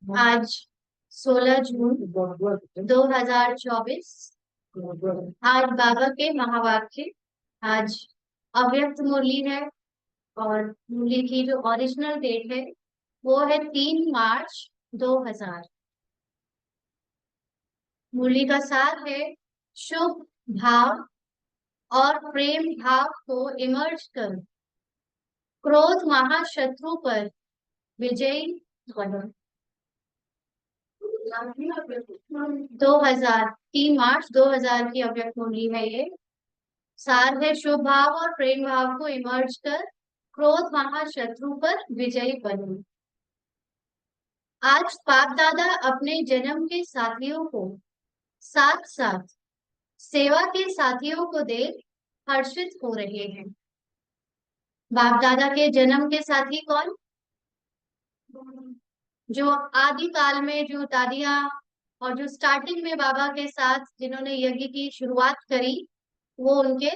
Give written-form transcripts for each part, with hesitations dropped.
आज 16 जून 2024। आज बाबा के महावाक्य। आज अव्यक्त मुरली है। और मुरली की जो ओरिजिनल डेट है वो है 3 मार्च 2000। मुरली का सार है, शुभ भाव और प्रेम भाव को इमर्ज कर क्रोध महाशत्रु पर विजयी बनो। 2000, 3 मार्च 2000 की अव्यक्त मुरली है ये। सार है, शुभ भाव और प्रेम भाव को इमर्ज कर क्रोध महाशत्रु पर विजयी बनो। आज बाप दादा अपने जन्म के साथियों को साथ साथ सेवा के साथियों को देख हर्षित हो रहे हैं। बाप दादा के जन्म के साथी कौन? जो आदि काल में जो दादियां और जो स्टार्टिंग में बाबा के साथ जिन्होंने यज्ञ की शुरुआत करी, वो उनके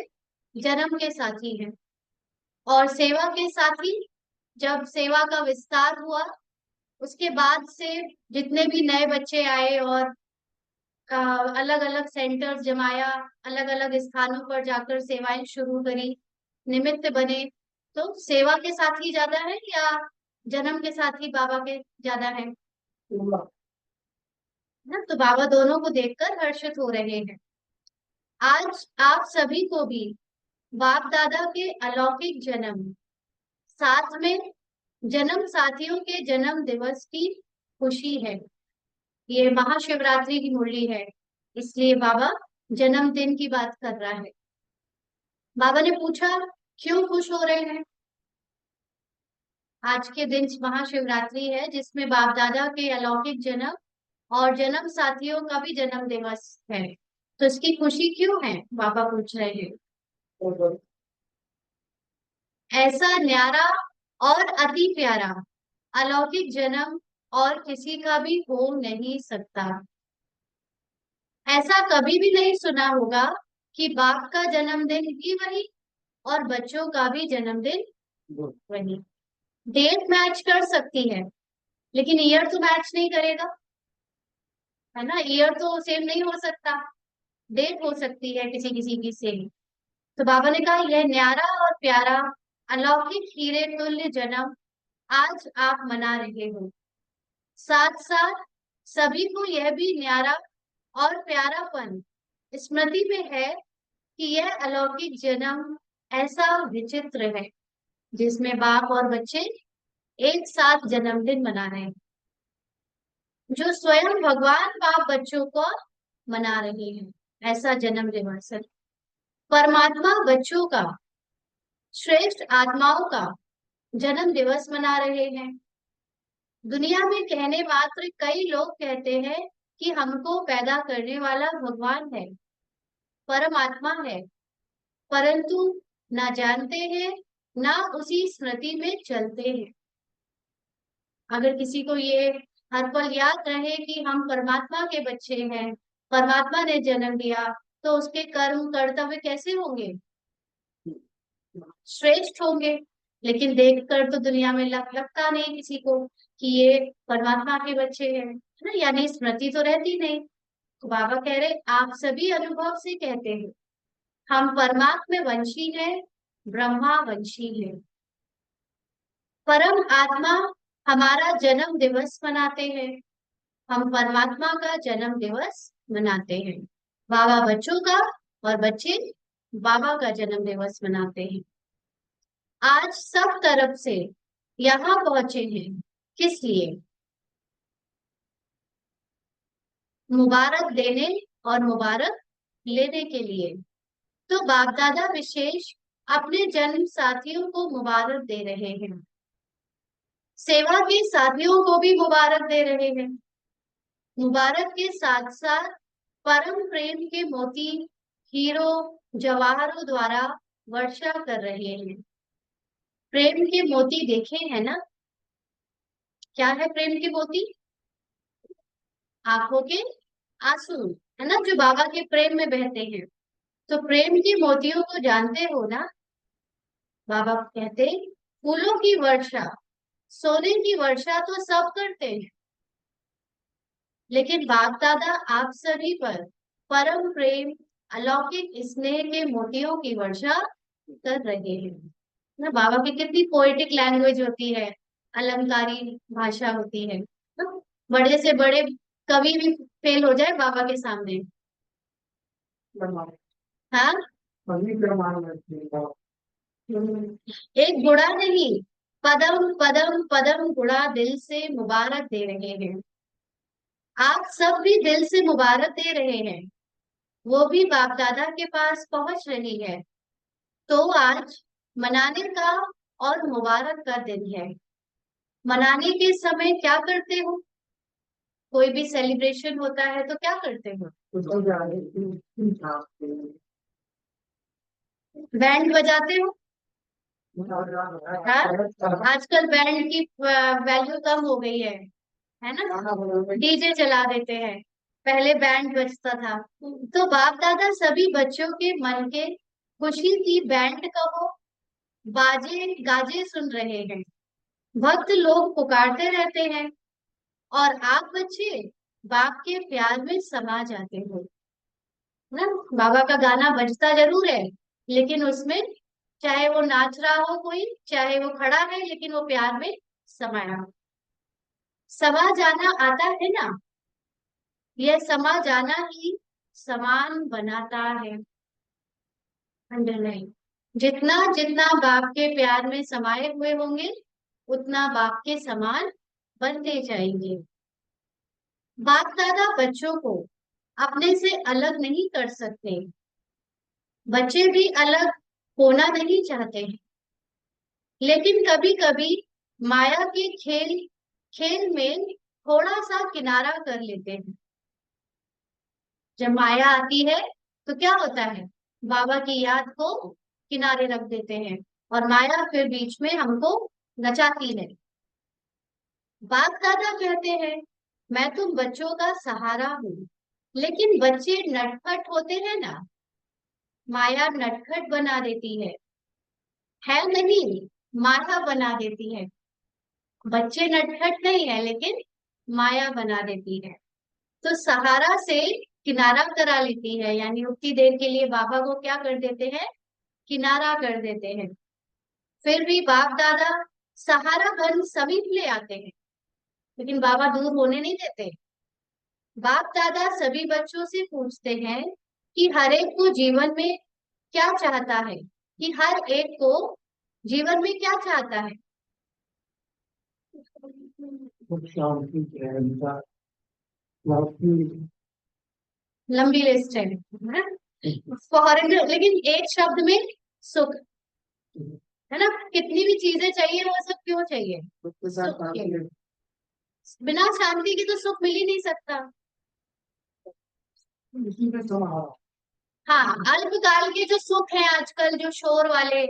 जन्म के साथी हैं। और सेवा के साथी, जब सेवा का विस्तार हुआ उसके बाद से जितने भी नए बच्चे आए और अलग अलग सेंटर्स जमाया, अलग अलग स्थानों पर जाकर सेवाएं शुरू करी, निमित्त बने, तो सेवा के साथी ज्यादा है या जन्म के साथी बाबा के ज्यादा है ना? तो बाबा दोनों को देखकर हर्षित हो रहे हैं। आज आप सभी को भी बाप दादा के अलौकिक जन्म, साथ में जन्म साथियों के जन्म दिवस की खुशी है। ये महाशिवरात्रि की मुरली है, इसलिए बाबा जन्मदिन की बात कर रहा है। बाबा ने पूछा, क्यों खुश हो रहे हैं? आज के दिन महाशिवरात्रि है जिसमें बाप दादा के अलौकिक जन्म और जन्म साथियों का भी जन्म दिवस है, तो इसकी खुशी क्यों है, बाबा पूछ रहे हैं। ऐसा न्यारा और अति प्यारा अलौकिक जन्म और किसी का भी हो नहीं सकता। ऐसा कभी भी नहीं सुना होगा कि बाप का जन्मदिन भी वही और बच्चों का भी जन्मदिन वही। डेट मैच कर सकती है लेकिन ईयर तो मैच नहीं करेगा, है ना? ईयर तो सेम नहीं हो सकता, डेट हो सकती है किसी किसी की सेम। तो बाबा ने कहा, यह न्यारा और प्यारा अलौकिक हीरे तुल्य जन्म आज आप मना रहे हो। साथ साथ सभी को यह भी न्यारा और प्यारापन स्मृति में है कि यह अलौकिक जन्म ऐसा विचित्र है जिसमें बाप और बच्चे एक साथ जन्मदिन मना रहे हैं, जो स्वयं भगवान बाप बच्चों को मना रहे हैं। ऐसा जन्म दिवस है। परमात्मा बच्चों का, श्रेष्ठ आत्माओं का जन्म दिवस मना रहे हैं। दुनिया में कहने मात्र कई लोग कहते हैं कि हमको पैदा करने वाला भगवान है, परमात्मा है, परंतु ना जानते हैं ना उसी स्मृति में चलते हैं। अगर किसी को ये हर पल याद रहे कि हम परमात्मा के बच्चे हैं, परमात्मा ने जन्म दिया, तो उसके कर्म कर्तव्य कैसे होंगे? श्रेष्ठ होंगे। लेकिन देखकर तो दुनिया में लगता नहीं किसी को कि ये परमात्मा के बच्चे हैं, है ना? यानी स्मृति तो रहती नहीं। तो बाबा कह रहे, आप सभी अनुभव से कहते हैं हम परमात्मा वंशी हैं, ब्रह्मा वंशी है। परम आत्मा हमारा जन्म दिवस मनाते हैं, हम परमात्मा का जन्म दिवस मनाते हैं। बाबा बच्चों का और बच्चे बाबा का जन्म दिवस मनाते हैं। आज सब तरफ से यहाँ पहुंचे हैं, किस लिए? मुबारक देने और मुबारक लेने के लिए। तो बाप दादा विशेष अपने जन्म साथियों को मुबारक दे रहे हैं, सेवा के साथियों को भी मुबारक दे रहे हैं। मुबारक के साथ साथ परम प्रेम के मोती हीरो जवाहरों द्वारा वर्षा कर रहे हैं। प्रेम के मोती देखे हैं ना? क्या है प्रेम के मोती? आंखों के आंसू, है ना, जो बाबा के प्रेम में बहते हैं। तो प्रेम के मोतियों को जानते हो ना? बाबा कहते, फूलों की वर्षा सोने की वर्षा तो सब करते हैं, लेकिन बाप दादा आप सभी पर परम प्रेम, अलौकिक स्नेह के मोतियों की वर्षा कर रहे हैं। ना बाबा की कितनी पोएटिक लैंग्वेज होती है, अलंकारी भाषा होती है ना। बड़े से बड़े कवि भी फेल हो जाए बाबा के सामने। हाँ। एक गुड़ा नहीं, पदम पदम पदम गुड़ा दिल से मुबारक दे रहे हैं। आप सब भी दिल से मुबारक दे रहे हैं, वो भी बाप दादा के पास पहुंच रही है। तो आज मनाने का और मुबारक का दिन है। मनाने के समय क्या करते हो? कोई भी सेलिब्रेशन होता है तो क्या करते हो? बैंड बजाते हो? हाँ। आजकल बैंड की वैल्यू कम हो गई है ना, डीजे चला देते हैं। पहले बैंड बजता था। तो बाप दादा सभी बच्चों के मन के खुशी की बैंड कहो, बाजे गाजे सुन रहे हैं। भक्त लोग पुकारते रहते हैं और आप बच्चे बाप के प्यार में समा जाते हो ना। बाबा का गाना बजता जरूर है, लेकिन उसमें चाहे वो नाच रहा हो कोई, चाहे वो खड़ा है, लेकिन वो प्यार में समाया। समा जाना आता है ना, यह समा जाना ही समान बनाता है। अंडरलाइन। जितना जितना बाप के प्यार में समाये हुए होंगे, उतना बाप के समान बनते जाएंगे। बाप दादा बच्चों को अपने से अलग नहीं कर सकते। बच्चे भी अलग होना नहीं चाहते हैं, लेकिन कभी कभी माया के खेल खेल में थोड़ा सा किनारा कर लेते हैं। जब माया आती है तो क्या होता है, बाबा की याद को किनारे रख देते हैं और माया फिर बीच में हमको नचाती है। बाप दादा कहते हैं, मैं तुम बच्चों का सहारा हूँ। लेकिन बच्चे नटखट होते हैं ना, माया नटखट बना देती है नहीं, माया बना देती है। बच्चे नटखट नहीं है, लेकिन माया बना देती है। तो सहारा से किनारा करा लेती है, यानी उतनी देर के लिए बाबा को क्या कर देते हैं, किनारा कर देते हैं। फिर भी बाप दादा सहारा बन समीप ले आते हैं, लेकिन बाबा दूर होने नहीं देते। बाप दादा सभी बच्चों से पूछते हैं कि हर एक को जीवन में क्या चाहता है, कि हर एक को जीवन में क्या चाहता है। लंबी लिस्ट है फॉरेनर, लेकिन एक शब्द में सुख, है ना। कितनी भी चीजें चाहिए, वो सब क्यों चाहिए? सुख के। बिना शांति के तो सुख मिल ही नहीं सकता। हाँ, अल्पकाल के जो सुख है आजकल, जो शोर वाले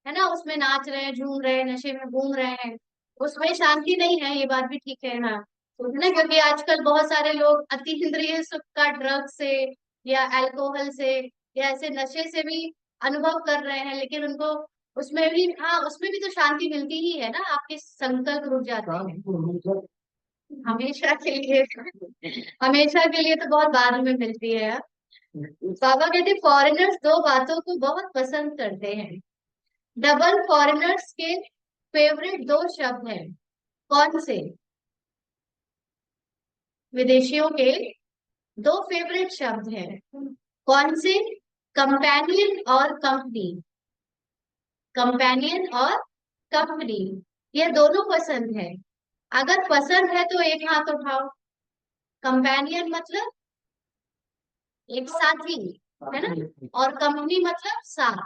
है ना, उसमें नाच रहे हैं, झूम रहे हैं, नशे में घूम रहे हैं, उसमें शांति नहीं है, ये बात भी ठीक है। हाँ, तो है ना, क्योंकि आजकल बहुत सारे लोग अति इंद्रिय सुख का ड्रग से या अल्कोहल से या ऐसे नशे से भी अनुभव कर रहे हैं, लेकिन उनको उसमें भी, हाँ, उसमें भी तो शांति मिलती ही है ना, आपके संकल्प रुक जाते हैं हमेशा के लिए। हमेशा के लिए तो बहुत बाद में मिलती है। बाबा कहते फॉरेनर्स दो बातों को बहुत पसंद करते हैं। डबल फॉरेनर्स के फेवरेट दो शब्द हैं, कौन से? विदेशियों के दो फेवरेट शब्द हैं, कौन से? कंपेनियन और कंपनी। कंपेनियन और कंपनी, ये दोनों पसंद है। अगर पसंद है तो एक हाथ उठाओ। कंपेनियन मतलब एक साथी, है ना, और कंपनी मतलब साथ।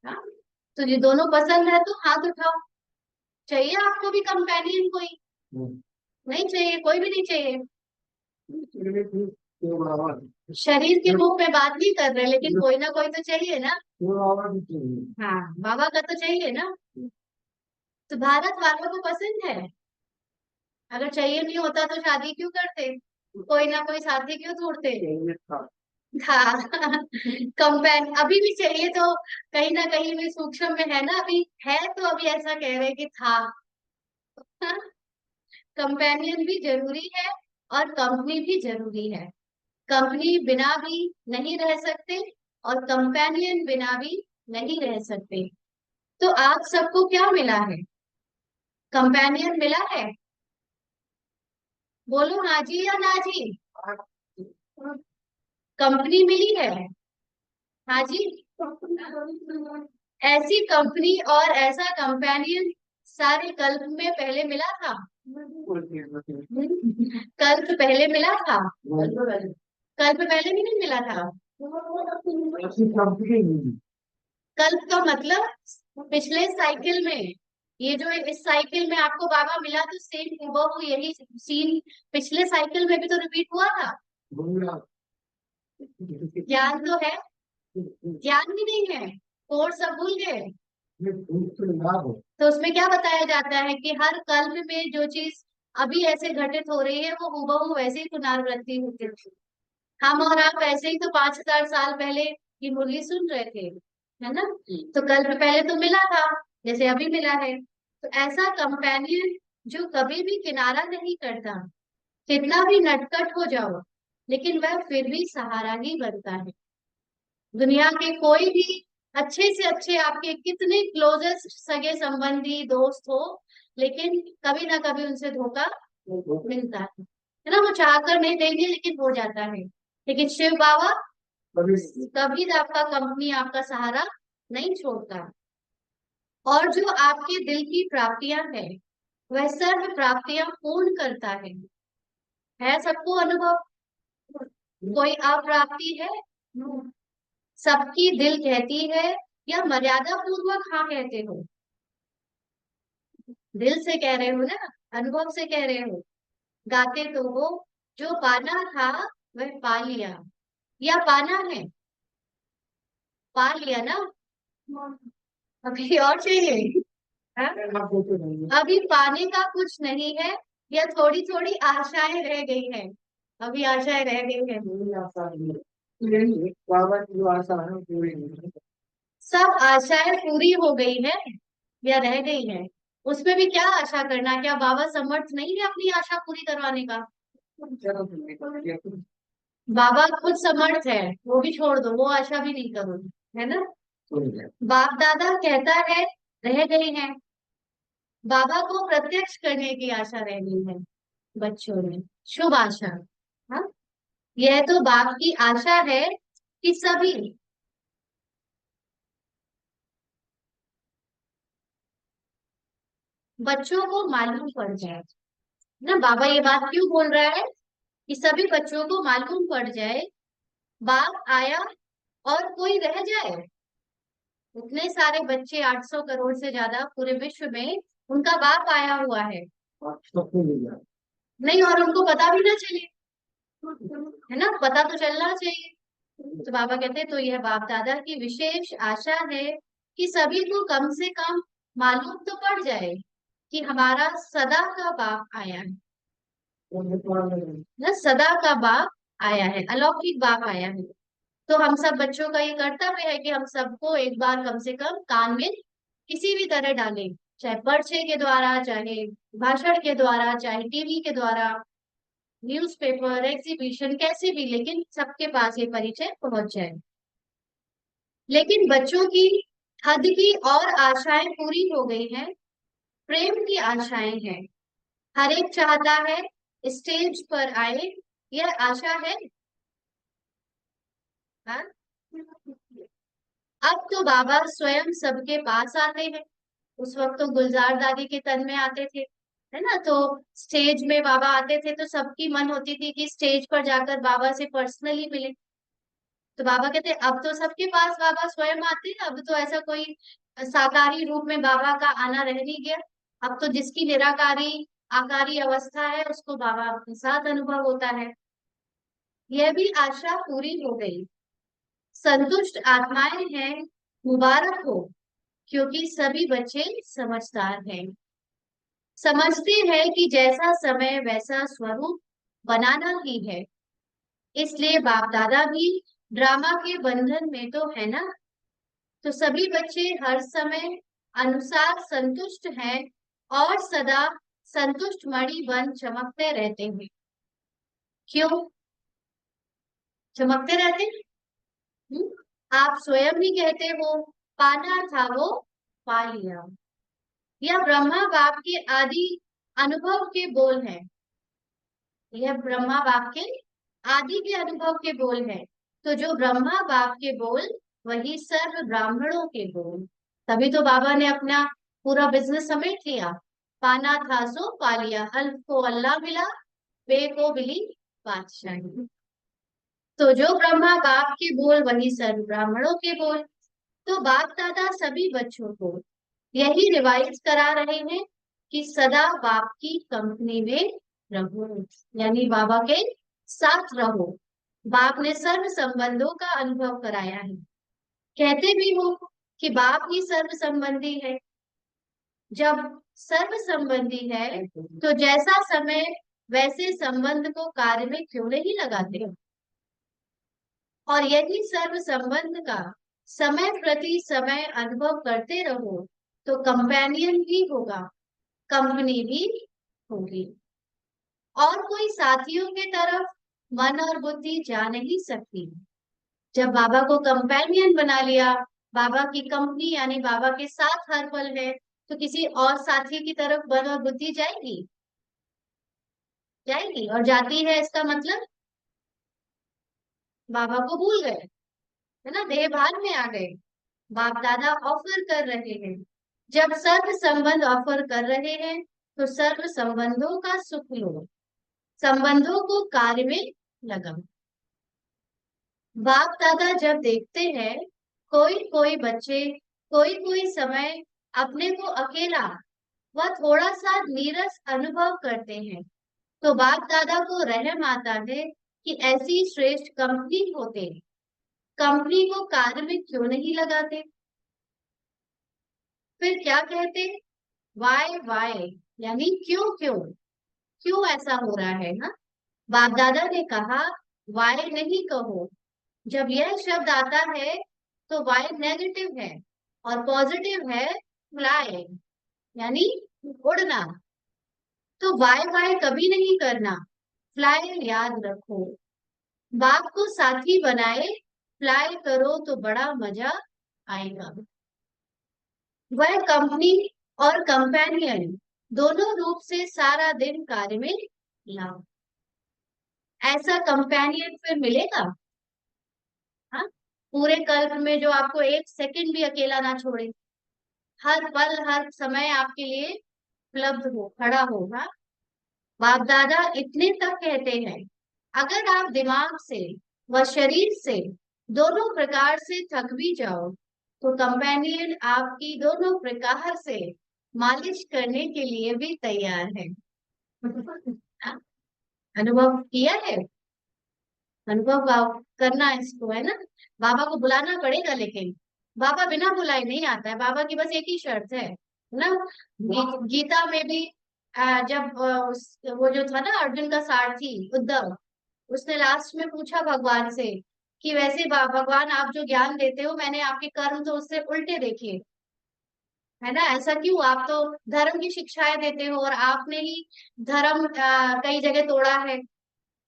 हाँ? तो ये दोनों पसंद है तो हाथ उठाओ। चाहिए आपको भी कंपेनियन कोई? नहीं चाहिए, कोई भी नहीं चाहिए। शरीर के रूप में बात नहीं कर रहे, लेकिन कोई ना कोई तो चाहिए ना। हाँ, बाबा का तो चाहिए ना। तो भारत वालों को पसंद है। अगर चाहिए नहीं होता तो शादी क्यों करते, कोई ना कोई साथी क्यों ढूंढते? हाँ कंपेन अभी भी चाहिए तो कहीं ना कहीं भी सूक्ष्म में है ना, अभी है तो अभी ऐसा कह रहे कि था। कंपेनियन भी जरूरी है और कंपनी भी जरूरी है। कंपनी बिना भी नहीं रह सकते और कंपेनियन बिना भी नहीं रह सकते। तो आप सबको क्या मिला है? कंपेनियन मिला है? बोलो हाँ जी या ना जी। कंपनी मिली है? हाँ जी। ऐसी कंपनी और ऐसा कंपेनियन सारे कल्प में पहले मिला था? कल्प पहले मिला था? कल्प पहले भी नहीं मिला था? कल्प का मतलब पिछले साइकिल में। ये जो इस साइकिल में आपको बाबा मिला तो सेम हूबहू यही सीन पिछले साइकिल में भी तो रिपीट हुआ था। ज्ञान तो है, ज्ञान भी नहीं है, कोर्स सब भूल गए। तो उसमें क्या बताया जाता है कि हर कल्प में जो चीज अभी ऐसे घटित हो रही है वो हूबहू वैसे ही पुनरावृत्ति होती है। हम और आप ऐसे ही तो 5,000 साल पहले की मुरली सुन रहे थे, है ना? तो कल्प पहले तो मिला था जैसे अभी मिला है। तो ऐसा कंपेनियन जो कभी भी किनारा नहीं करता, कितना भी नटखट हो जाओ लेकिन वह फिर भी सहारा ही बनता है। दुनिया के कोई भी अच्छे से अच्छे आपके कितने क्लोजेस्ट सगे संबंधी दोस्त हो, लेकिन कभी ना कभी उनसे धोखा मिलता है ना? वो चाहकर नहीं देंगे लेकिन हो जाता है। लेकिन शिव बाबा कभी आपका कंपनी आपका सहारा नहीं छोड़ता। और जो आपके दिल की प्राप्तियां है वह सर्व प्राप्तियां पूर्ण करता है सबको अनुभव? कोई अप्राप्ति है? सबकी दिल कहती है या मर्यादा पूर्वक हाँ कहते हो? दिल से कह रहे हो ना, अनुभव से कह रहे हो? गाते तो हो जो पाना था वह पा लिया, या पाना है? पा लिया ना? अभी और चाहिए? हाँ? अभी पाने का कुछ नहीं है या थोड़ी थोड़ी आशाएं रह गई हैं? अभी आशाएं रह गई हैं? सब आशाएं पूरी हो गई है या रह गई है? उसमें भी क्या आशा करना? क्या बाबा समर्थ नहीं है अपनी आशा पूरी करवाने का? बाबा खुद समर्थ है, वो भी छोड़ दो, वो आशा भी नहीं करो, है ना? बाप दादा कहता है रह गई है, बाबा को प्रत्यक्ष करने की आशा रह गई है बच्चों में। शुभ आशा। हाँ, यह तो बाप की आशा है कि सभी बच्चों को मालूम पड़ जाए ना। बाबा ये बात क्यों बोल रहा है कि सभी बच्चों को मालूम पड़ जाए? बाप आया और कोई रह जाए? इतने सारे बच्चे, 800 करोड़ से ज्यादा पूरे विश्व में, उनका बाप आया हुआ है नहीं, और उनको पता भी ना चले, है ना? पता तो चलना चाहिए। तो बाबा कहते हैं तो यह बाप दादा की विशेष आशा है कि सभी को कम से कम मालूम तो पड़ जाए कि हमारा सदा का बाप आया है ना। सदा का बाप आया है, अलौकिक बाप आया है। तो हम सब बच्चों का ये कर्तव्य है कि हम सबको एक बार कम से कम कान में किसी भी तरह डालें, चाहे पर्चे के द्वारा, चाहे भाषण के द्वारा, चाहे टीवी के द्वारा, न्यूज़पेपर, एग्जीबिशन, कैसे भी, लेकिन सबके पास ये परिचय पहुंच जाए। लेकिन बच्चों की हद की और आशाएं पूरी हो गई हैं, प्रेम की आशाएं हैं। हर एक चाहता है स्टेज पर आए, यह आशा है। हाँ? अब तो बाबा स्वयं सबके पास आते हैं। उस वक्त तो गुलजार दादी के तन में आते थे, है ना? तो स्टेज में बाबा आते थे तो सबकी मन होती थी कि स्टेज पर जाकर बाबा से पर्सनली मिले। तो बाबा कहते अब तो सबके पास बाबा स्वयं आते हैं, अब तो ऐसा कोई साकारी रूप में बाबा का आना रह नहीं गया। अब तो जिसकी निराकारी आकारी अवस्था है उसको बाबा के साथ अनुभव होता है। यह भी आशा पूरी हो गई। संतुष्ट आत्माएं हैं, मुबारक हो, क्योंकि सभी बच्चे समझदार हैं, समझते हैं कि जैसा समय वैसा स्वरूप बनाना ही है। इसलिए बाप दादा भी ड्रामा के बंधन में तो है ना। तो सभी बच्चे हर समय अनुसार संतुष्ट हैं और सदा संतुष्ट मणि बन चमकते रहते हैं। क्यों चमकते रहते हैं? हम्म? आप स्वयं भी कहते हो, पाना था वो पा लिया। यह ब्रह्मा बाप के आदि अनुभव के बोल हैं। यह ब्रह्मा बाप के आदि के अनुभव के बोल है। तो जो ब्रह्मा बाप के बोल, वही सर्व ब्राह्मणों के बोल। तभी तो बाबा ने अपना पूरा बिजनेस समेट लिया। पाना था सो पा लिया, अल्फ को अल्लाह मिला, बे को मिली बादशाही। तो जो ब्रह्मा बाप के बोल, वही सर्व ब्राह्मणों के बोल। तो बाप दादा सभी बच्चों को यही रिवाइज करा रहे हैं कि सदा बाप की कंपनी में रहो, यानी बाबा के साथ रहो। बाप ने सर्व संबंधों का अनुभव कराया है। कहते भी हो कि बाप ही सर्व संबंधी है। जब सर्व संबंधी है तो जैसा समय वैसे संबंध को कार्य में क्यों नहीं लगाते? और यदि सर्व संबंध का समय प्रति समय अनुभव करते रहो तो कंपेनियन भी होगा, कंपनी भी होगी। और कोई साथियों की तरफ मन और बुद्धि जा नहीं सकती। जब बाबा को कंपेनियन बना लिया, बाबा की कंपनी यानी बाबा के साथ हर पल है, तो किसी और साथी की तरफ मन और बुद्धि जाएगी? जाएगी? और जाती है इसका मतलब बाबा को भूल गए, है ना, देहभान में आ गए। बाप दादा ऑफर कर रहे हैं, जब सर्व संबंध ऑफर कर रहे हैं तो सर्व संबंधों का सुख लो, संबंधों को कार्य में लगाओ। बाप दादा जब देखते हैं कोई कोई बच्चे कोई कोई समय अपने को अकेला व थोड़ा सा नीरस अनुभव करते हैं, तो बाप दादा को रहम आता है कि ऐसी श्रेष्ठ कंपनी होते, कंपनी को कार्य में क्यों नहीं लगाते? फिर क्या कहते? वाई यानी क्यों क्यों, क्यों ऐसा हो रहा है ना? बाप दादा ने कहा वाई नहीं कहो। जब यह शब्द आता है तो वाई नेगेटिव है और पॉजिटिव है फ्लाई, यानी उड़ना। तो वाई वाई कभी नहीं करना, फ्लाई याद रखो। बाप को साथी बनाए, फ्लाई करो तो बड़ा मजा आएगा। वह कंपनी और कंपेनियन दोनों रूप से सारा दिन कार्य में लाओ। ऐसा कंपेनियन फिर मिलेगा? हाँ, पूरे कल्प में जो आपको एक सेकंड भी अकेला ना छोड़े, हर पल हर समय आपके लिए उपलब्ध हो, खड़ा हो। हाँ, बाप दादा इतने तक कहते हैं, अगर आप दिमाग से व शरीर से दोनों प्रकार से थक भी जाओ तो कंपेनियन आपकी दोनों प्रकार से मालिश करने के लिए भी तैयार है। अनुभव किया है? अनुभव करना है इसको, है ना? बाबा को बुलाना पड़ेगा, लेकिन बाबा बिना बुलाए नहीं आता है। बाबा की बस एक ही शर्त है ना, गीता में भी जब वो जो था ना अर्जुन का सारथी उद्धव, उसने लास्ट में पूछा भगवान से कि वैसे भगवान आप जो ज्ञान देते हो, मैंने आपके कर्म तो उससे उल्टे देखे, है ना, ऐसा क्यों? आप तो धर्म की शिक्षाएं देते हो और आपने ही धर्म कई जगह तोड़ा है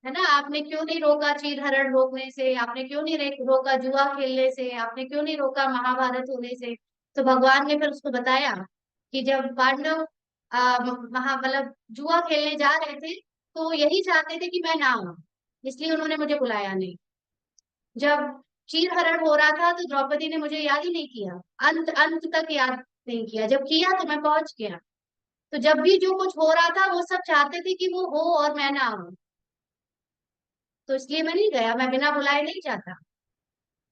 ना? आपने क्यों नहीं रोका चीर हरण रोकने से, आपने क्यों नहीं रोका जुआ खेलने से, आपने क्यों नहीं रोका महाभारत होने से? तो भगवान ने फिर उसको बताया कि जब पांडव मतलब जुआ खेलने जा रहे थे तो यही चाहते थे कि मैं ना आऊं, इसलिए उन्होंने मुझे बुलाया नहीं। जब चीर हरण हो रहा था तो द्रौपदी ने मुझे याद ही नहीं किया, अंत अंत तक याद नहीं किया, जब किया तो मैं पहुंच गया। तो जब भी जो कुछ हो रहा था वो सब चाहते थे कि वो हो और मैं ना आऊं, तो इसलिए मैं नहीं गया, मैं बिना बुलाए नहीं जाता।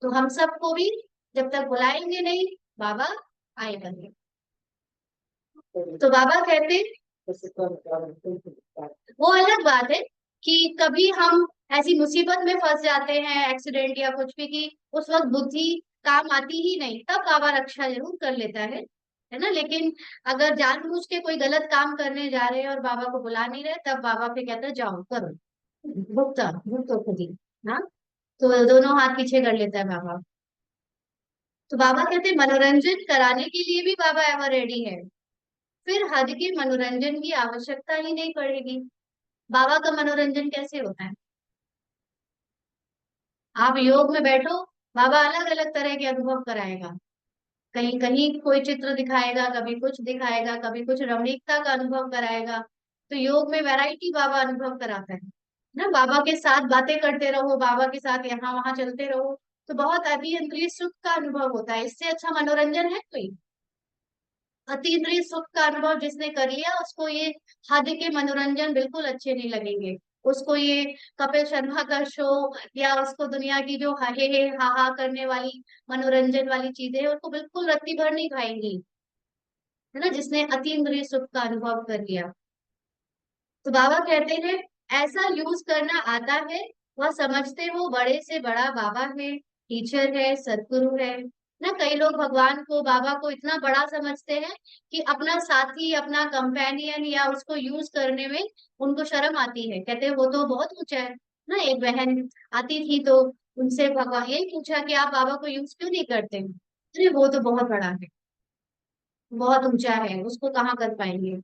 तो हम सबको भी जब तक बुलाएंगे नहीं, बाबा आएगा नहीं। तो बाबा कहते वो अलग बात है कि कभी हम ऐसी मुसीबत में फंस जाते हैं, एक्सीडेंट या कुछ भी, कि उस वक्त बुद्धि काम आती ही नहीं, तब बाबा रक्षा जरूर कर लेता है ना। लेकिन अगर जानबूझ के कोई गलत काम करने जा रहे हैं और बाबा को बुला नहीं रहे, तब बाबा फिर कहते हैं जाओ करो, भुगता भुगतो खुद ही। हाँ, तो दोनों हाथ पीछे कर लेता है बाबा। तो बाबा कहते हैं मनोरंजन कराने के लिए भी बाबा एवर रेडी है। फिर हद के मनोरंजन की आवश्यकता ही नहीं पड़ेगी। बाबा का मनोरंजन कैसे होता है? आप योग में बैठो, बाबा अलग अलग तरह के अनुभव कराएगा। कहीं कहीं कोई चित्र दिखाएगा, कभी कुछ दिखाएगा, कभी कुछ रमणीकता का अनुभव कराएगा। तो योग में वैरायटी बाबा अनुभव कराता है ना। बाबा के साथ बातें करते रहो, बाबा के साथ यहाँ वहां चलते रहो, तो बहुत अतीन्द्रिय सुख का अनुभव होता है। इससे अच्छा मनोरंजन है कोई? अतीन्द्रिय सुख का अनुभव जिसने कर लिया उसको ये हद के मनोरंजन बिल्कुल अच्छे नहीं लगेंगे। उसको ये कपिल शर्मा का शो या उसको दुनिया की जो हे हा हा करने वाली मनोरंजन वाली चीजें हैं उसको बिल्कुल रत्ती भर नहीं खाएंगी, है ना, जिसने अतीन्द्रिय सुख का अनुभव कर लिया। तो बाबा कहते हैं ऐसा यूज करना आता है, वह समझते हो बड़े से बड़ा बाबा है, टीचर है, सदगुरु है ना। कई लोग भगवान को, बाबा को इतना बड़ा समझते हैं कि अपना साथी, अपना कंपेनियन या उसको यूज करने में उनको शर्म आती है। कहते हैं वो तो बहुत ऊंचा है ना। एक बहन आती थी तो उनसे भगवान यही पूछा कि आप बाबा को यूज क्यों नहीं करते? अरे वो तो बहुत बड़ा है, बहुत ऊंचा है, उसको कहाँ कर पाएंगे।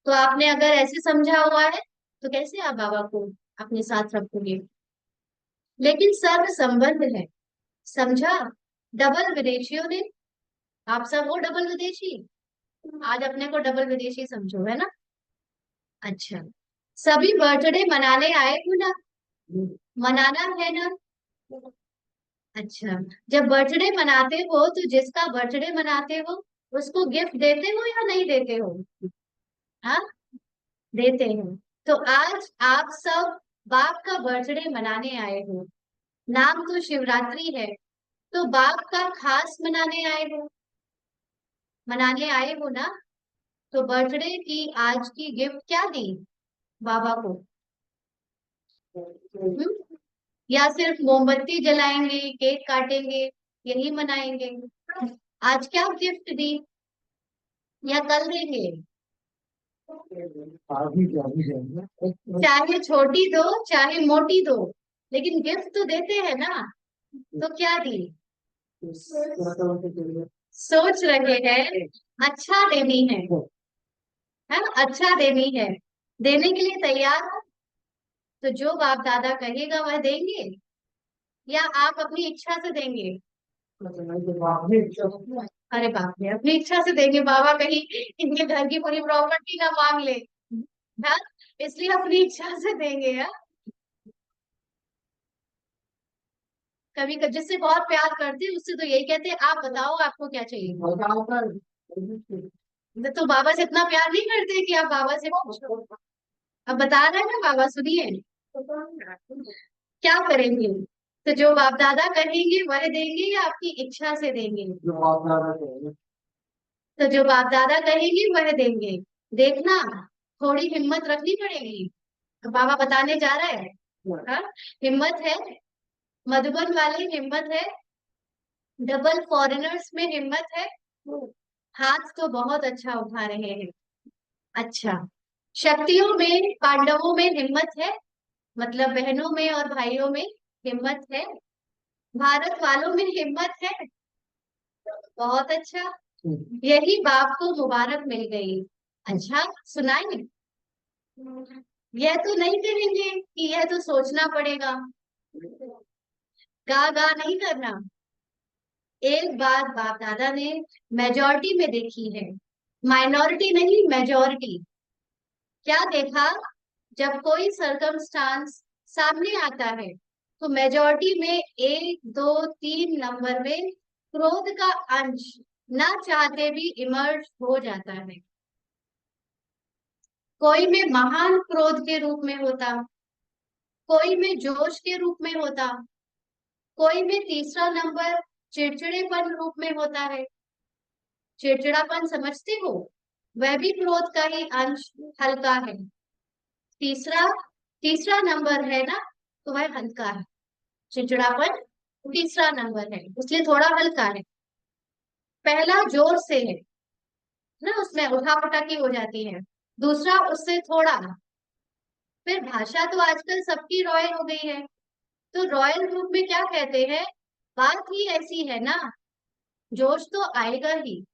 तो आपने अगर ऐसे समझा हुआ है तो कैसे आप बाबा को अपने साथ रखोगे? लेकिन सर्व संबंध है, समझा। डबल विदेशियों ने, आप सब वो डबल विदेशी, आज अपने को डबल विदेशी समझो, है ना। अच्छा, सभी बर्थडे मनाने आए हो ना? मनाना है ना? अच्छा, जब बर्थडे मनाते हो तो जिसका बर्थडे मनाते हो उसको गिफ्ट देते हो या नहीं देते हो? हाँ, देते हैं। तो आज आप सब बाप का बर्थडे मनाने आए हो। नाम तो शिवरात्रि है, तो बाप का खास मनाने आए हो, मनाने आए हो ना। तो बर्थडे की आज की गिफ्ट क्या दी बाबा को? हम्म? या सिर्फ मोमबत्ती जलाएंगे, केक काटेंगे, यही मनाएंगे? आज क्या गिफ्ट दी या कल देंगे? चाहे छोटी दो चाहे मोटी दो, लेकिन गिफ्ट तो देते हैं ना। तो क्या दी? सोच रहे हैं, अच्छा देनी है ना, अच्छा देनी है, देने के लिए तैयार हो। तो जो बाप दादा कहेगा वह देंगे या आप अपनी इच्छा से देंगे? अरे बाप रे, अपनी इच्छा से देंगे। बाबा कहीं इनके घर की पूरी प्रॉपर्टी ना मांग ले, हाँ, इसलिए अपनी इच्छा से देंगे। हाँ, कभी जिससे बहुत प्यार करते हैं उससे तो यही कहते हैं आप बताओ आपको क्या चाहिए। तो बाबा से इतना प्यार नहीं करते कि आप बाबा से पूछो। अब बता रहे हैं ना बाबा, सुनिए क्या करेंगे। तो जो बाप दादा कहेंगे वह देंगे या आपकी इच्छा से देंगे? तो जो बाप दादा कहेंगे वह देंगे। देखना, थोड़ी हिम्मत रखनी पड़ेगी। तो बाबा बताने जा रहा है, हाँ, हिम्मत है, मधुबन वाली हिम्मत है, डबल फॉरेनर्स में हिम्मत है। हाथ तो बहुत अच्छा उठा रहे हैं। अच्छा, शक्तियों में, पांडवों में हिम्मत है, मतलब बहनों में और भाइयों में हिम्मत है, भारत वालों में हिम्मत है। बहुत अच्छा, यही बाप को मुबारक मिल गई। अच्छा, सुनाएंगे? यह तो नहीं करेंगे कि यह तो सोचना पड़ेगा, गा गा नहीं करना। एक बात बाप दादा ने मेजोरिटी में देखी है, माइनॉरिटी नहीं, मेजोरिटी। क्या देखा? जब कोई सरकमस्टांस सामने आता है तो मेजोरिटी में एक दो तीन नंबर में क्रोध का अंश ना चाहते भी इमर्ज हो जाता है। कोई में महान क्रोध के रूप में होता, कोई में जोश के रूप में होता, कोई में तीसरा नंबर चिड़चिड़ेपन रूप में होता है। चिड़चिड़ापन समझते हो? वह भी क्रोध का ही अंश, हल्का है। तीसरा, तीसरा नंबर है ना, तो वह हल्का है। चिड़चिड़ापन तीसरा नंबर है इसलिए थोड़ा हल्का है। पहला जोर से है ना, उसमें उठापटकी हो जाती है। दूसरा उससे थोड़ा। फिर भाषा तो आजकल सबकी रॉयल हो गई है, तो रॉयल ग्रुप में क्या कहते हैं, बात ही ऐसी है ना, जोश तो आएगा ही।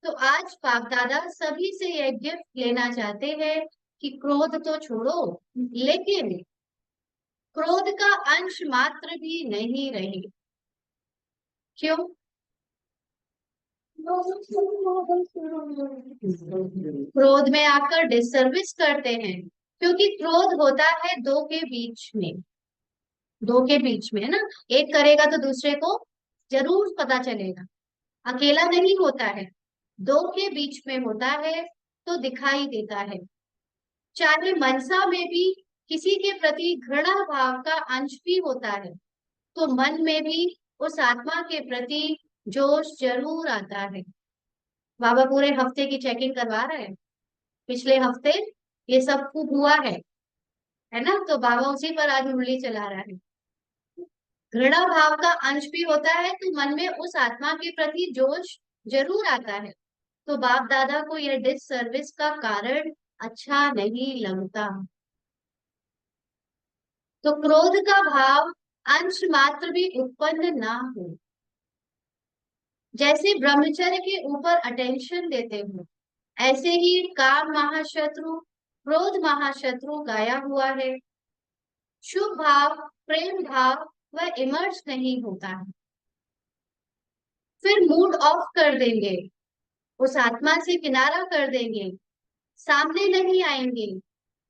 तो आज बाप दादा सभी से यह गिफ्ट लेना चाहते हैं कि क्रोध तो छोड़ो, लेकिन क्रोध का अंश मात्र भी नहीं रहे। क्यों? क्रोध में आकर डिसर्विस करते हैं, क्योंकि क्रोध होता है दो के बीच में। दो के बीच में है ना, एक करेगा तो दूसरे को जरूर पता चलेगा। अकेला नहीं होता है, दो के बीच में होता है तो दिखाई देता है। चाहे मनसा में भी किसी के प्रति घृणा भाव का अंश भी होता है, तो मन में भी उस आत्मा के प्रति जोश जरूर आता है। बाबा पूरे हफ्ते की चेकिंग करवा रहे हैं, पिछले हफ्ते ये सब खूब हुआ है ना, तो बाबा उसी पर आज उंगली चला रहा है। घृणा भाव का अंश भी होता है तो मन में उस आत्मा के प्रति जोश जरूर आता है। तो बाप दादा को यह डिस सर्विस का कारण अच्छा नहीं लगता। तो क्रोध का भाव अंश मात्र भी उत्पन्न ना हो। जैसे ब्रह्मचर्य के ऊपर अटेंशन देते हो, ऐसे ही काम महाशत्रु, क्रोध महाशत्रु गाया हुआ है। शुभ भाव, प्रेम भाव वह इमर्ज नहीं होता है। फिर मूड ऑफ कर देंगे, उस आत्मा से किनारा कर देंगे, सामने नहीं आएंगे,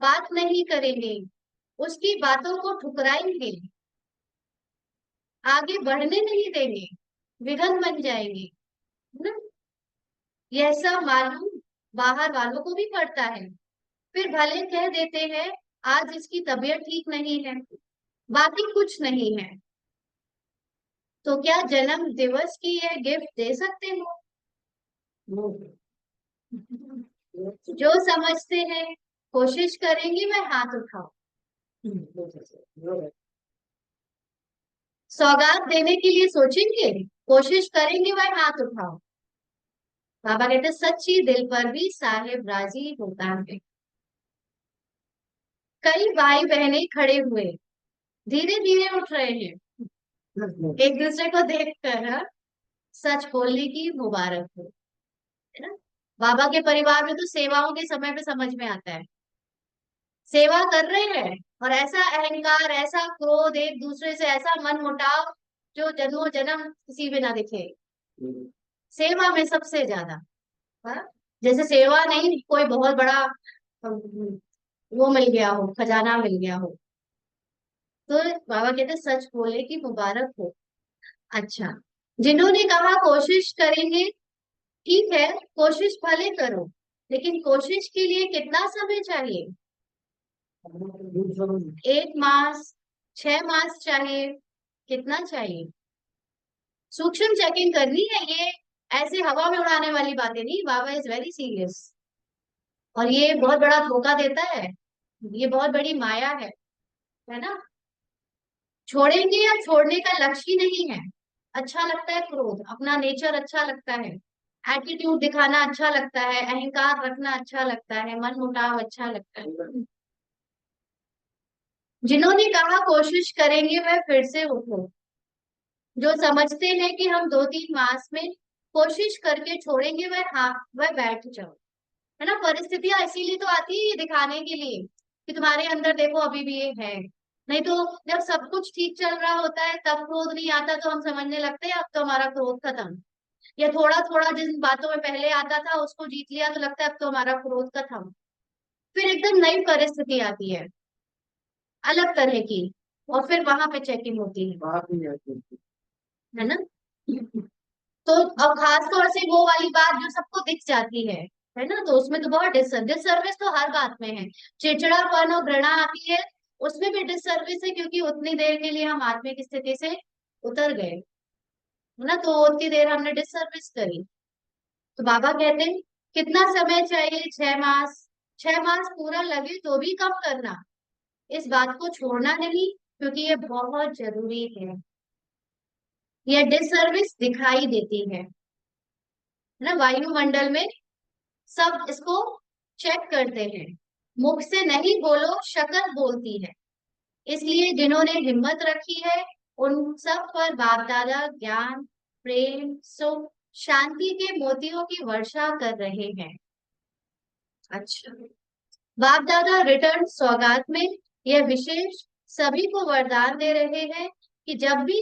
बात नहीं करेंगे, उसकी बातों को ठुकराएंगे, आगे बढ़ने नहीं देंगे, विघन बन जाएंगे, है ना। यह सब मालूम बाहर वालों को भी पड़ता है। फिर भले कह देते हैं आज इसकी तबीयत ठीक नहीं है, बाकी कुछ नहीं है। तो क्या जन्म दिवस की यह गिफ्ट दे सकते हो? जो समझते हैं, कोशिश करेंगे, वह हाथ उठाओ। सौगात देने के लिए सोचेंगे, कोशिश करेंगे, वह हाथ उठाओ। बाबा कहते हैं, सच्ची दिल पर भी साहेब राजी होता है। कई भाई बहने खड़े हुए, धीरे धीरे उठ रहे हैं, एक दूसरे को देखकर, हाँ, सच बोलने की मुबारक हो, है ना। बाबा के परिवार में तो सेवाओं के समय पे समझ में आता है, सेवा कर रहे हैं और ऐसा अहंकार, ऐसा क्रोध, एक दूसरे से ऐसा मन मुटाव जो जन्मों जन्म किसी में ना दिखे। सेवा में सबसे ज्यादा, हाँ? जैसे सेवा नहीं कोई बहुत बड़ा वो मिल गया हो, खजाना मिल गया हो। तो बाबा कहते सच बोले कि मुबारक हो। अच्छा, जिन्होंने कहा कोशिश करेंगे, ठीक है, कोशिश भले करो, लेकिन कोशिश के लिए कितना समय चाहिए? 1 मास, 6 मास चाहिए, कितना चाहिए? सूक्ष्म चेकिंग करनी है ये, ऐसे हवा में उड़ाने वाली बातें नहीं। बाबा इज वेरी सीरियस, और ये बहुत बड़ा धोखा देता है, ये बहुत बड़ी माया है ना। छोड़ेंगे या छोड़ने का लक्ष्य ही नहीं है। अच्छा लगता है क्रोध, अपना नेचर अच्छा लगता है, एटीट्यूड दिखाना अच्छा लगता है, अहंकार रखना अच्छा लगता है, मन मुटाव अच्छा लगता है। जिन्होंने कहा कोशिश करेंगे वह फिर से उठो। जो समझते हैं कि हम 2-3 मास में कोशिश करके छोड़ेंगे, वह हाँ, वह बैठ जाओ, है ना। परिस्थितियां इसीलिए तो आती है, ये दिखाने के लिए कि तुम्हारे अंदर देखो अभी भी ये है। नहीं तो जब सब कुछ ठीक चल रहा होता है तब क्रोध नहीं आता, तो हम समझने लगते हैं अब तो हमारा क्रोध खत्म। या थोड़ा थोड़ा जिन बातों में पहले आता था उसको जीत लिया तो लगता है अब तो हमारा क्रोध खत्म। फिर एकदम नई परिस्थिति आती है, अलग तरह की, और फिर वहां पे चेकिंग होती है ना। तो अब खास तौर से वो वाली बात जो सबको दिख जाती है ना, तो उसमें तो बहुत डिससर्विस तो हर बात में है। चिड़चिड़ापन और घृणा आती है, उसमें भी डिससर्विस है, क्योंकि उतनी देर के लिए हम आत्मिक स्थिति से उतर गए, है ना, तो उतनी देर हमने डिससर्विस करी। तो बाबा कहते हैं कितना समय चाहिए? 6 मास। 6 मास पूरा लगे तो भी कम करना, इस बात को छोड़ना नहीं, क्योंकि ये बहुत जरूरी है। यह डिससर्विस दिखाई देती है ना, वायुमंडल में सब इसको चेक करते हैं। मुख से नहीं बोलो, शक्ल बोलती है। इसलिए जिन्होंने हिम्मत रखी है उन सब पर बाप दादा ज्ञान, प्रेम, सुख शांति के मोतियों की वर्षा कर रहे हैं। अच्छा, बाप दादा रिटर्न सौगात में यह विशेष सभी को वरदान दे रहे हैं कि जब भी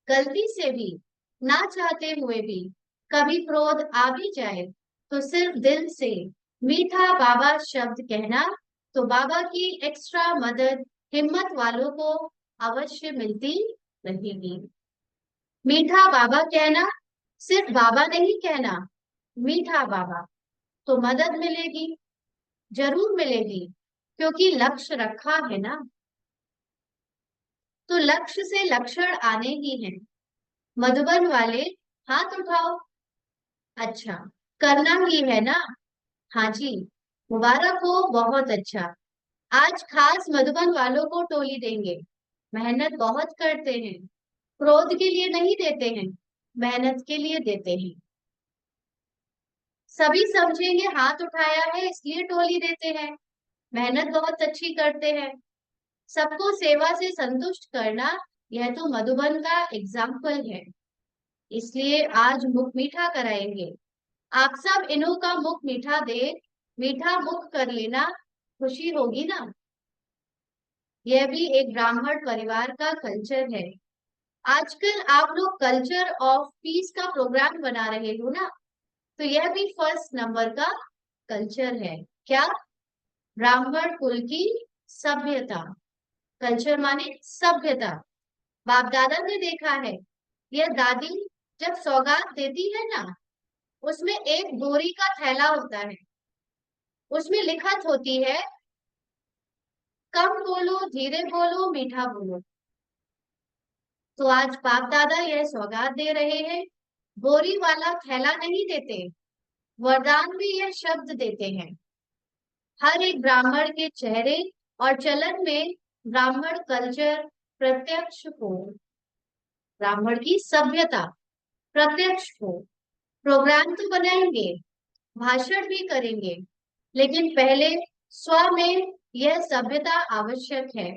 गलती से भी, ना चाहते हुए भी कभी क्रोध आ भी जाए तो सिर्फ दिल से मीठा बाबा शब्द कहना, तो बाबा की एक्स्ट्रा मदद हिम्मत वालों को अवश्य मिलती रहेगी। मीठा बाबा कहना, सिर्फ बाबा नहीं कहना, मीठा बाबा, तो मदद मिलेगी, जरूर मिलेगी, क्योंकि लक्ष्य रखा है ना। तो लक्ष्य से लक्षण आने ही हैं। मधुबन वाले हाथ उठाओ। अच्छा, करना ही है ना। हाँ जी, मुबारक हो, बहुत अच्छा। आज खास मधुबन वालों को टोली देंगे। मेहनत बहुत करते हैं, क्रोध के लिए नहीं देते हैं, मेहनत के लिए देते हैं। सभी समझेंगे हाथ उठाया है इसलिए टोली देते हैं, मेहनत बहुत अच्छी करते हैं। सबको सेवा से संतुष्ट करना, यह तो मधुबन का एग्जाम्पल है, इसलिए आज मुख मीठा कराएंगे। आप सब इन्हों का मुख मीठा दे, मीठा मुख कर लेना, खुशी होगी ना। यह भी एक ब्राह्मण परिवार का कल्चर है। आजकल आप लोग कल्चर ऑफ पीस का प्रोग्राम बना रहे हो ना, तो यह भी फर्स्ट नंबर का कल्चर है। क्या? ब्राह्मण कुल की सभ्यता। कल्चर माने सभ्यता। बाप दादा ने देखा है, यह दादी जब सौगात देती है ना, उसमें एक बोरी का थैला होता है, उसमें लिखत होती है, कम बोलो, धीरे बोलो, मीठा बोलो। तो आज बाप दादा यह सौगात दे रहे हैं, बोरी वाला थैला नहीं देते, वरदान में यह शब्द देते हैं। हर एक ब्राह्मण के चेहरे और चलन में ब्राह्मण कल्चर प्रत्यक्ष हो, ब्राह्मण की सभ्यता प्रत्यक्ष हो। प्रोग्राम तो बनाएंगे, भाषण भी करेंगे, लेकिन पहले स्व में यह सभ्यता आवश्यक है।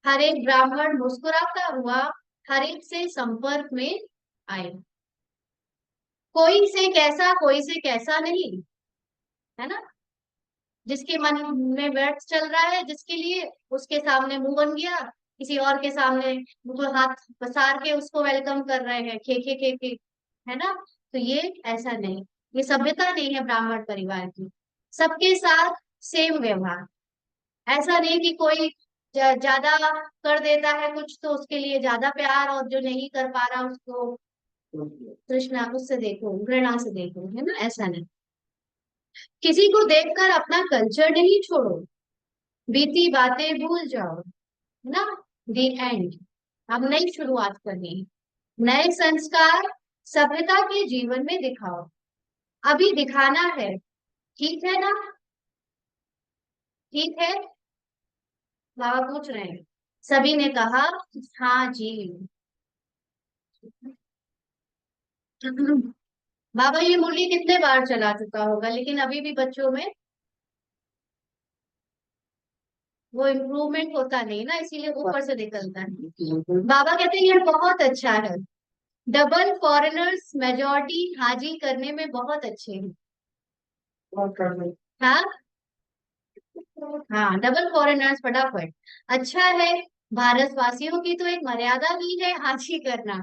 हर एक ब्राह्मण मुस्कुराता हुआ हर एक से संपर्क में आए। कोई से कैसा, कोई से कैसा नहीं, है ना। जिसके मन में व्यर्थ चल रहा है, जिसके लिए, उसके सामने मुंह बन गया, किसी और के सामने मुंह हाथ पसार के उसको वेलकम कर रहे हैं, खे खे खे खे, है ना। तो ये ऐसा नहीं, ये सभ्यता नहीं है ब्राह्मण परिवार की। सबके साथ सेम व्यवहार। ऐसा नहीं कि कोई ज्यादा कर देता है कुछ तो उसके लिए ज्यादा प्यार, और जो नहीं कर पा रहा उसको तृष्णा, उससे देखो, घृणा से देखो, है ना, ऐसा नहीं। किसी को देखकर अपना कल्चर नहीं छोड़ो, बीती बातें भूल जाओ, है ना। दी एंड। अब नई शुरुआत करनी है, नए संस्कार सभ्यता के जीवन में दिखाओ। अभी दिखाना है, ठीक है ना, ठीक है। बाबा पूछ रहे हैं। सभी ने कहा हाँ जी। बाबा ये मुरली कितने बार चला चुका होगा, लेकिन अभी भी बच्चों में वो इम्प्रूवमेंट होता नहीं ना, इसीलिए ऊपर से निकलता है। बाबा कहते हैं ये बहुत अच्छा है। डबल फॉरेनर्स मेजोरिटी हाजी करने में बहुत अच्छे हैं। हाँ, हाँ, डबल फॉरेनर्स फटाफट। अच्छा है, भारतवासियों की तो एक मर्यादा ही है हाजी करना।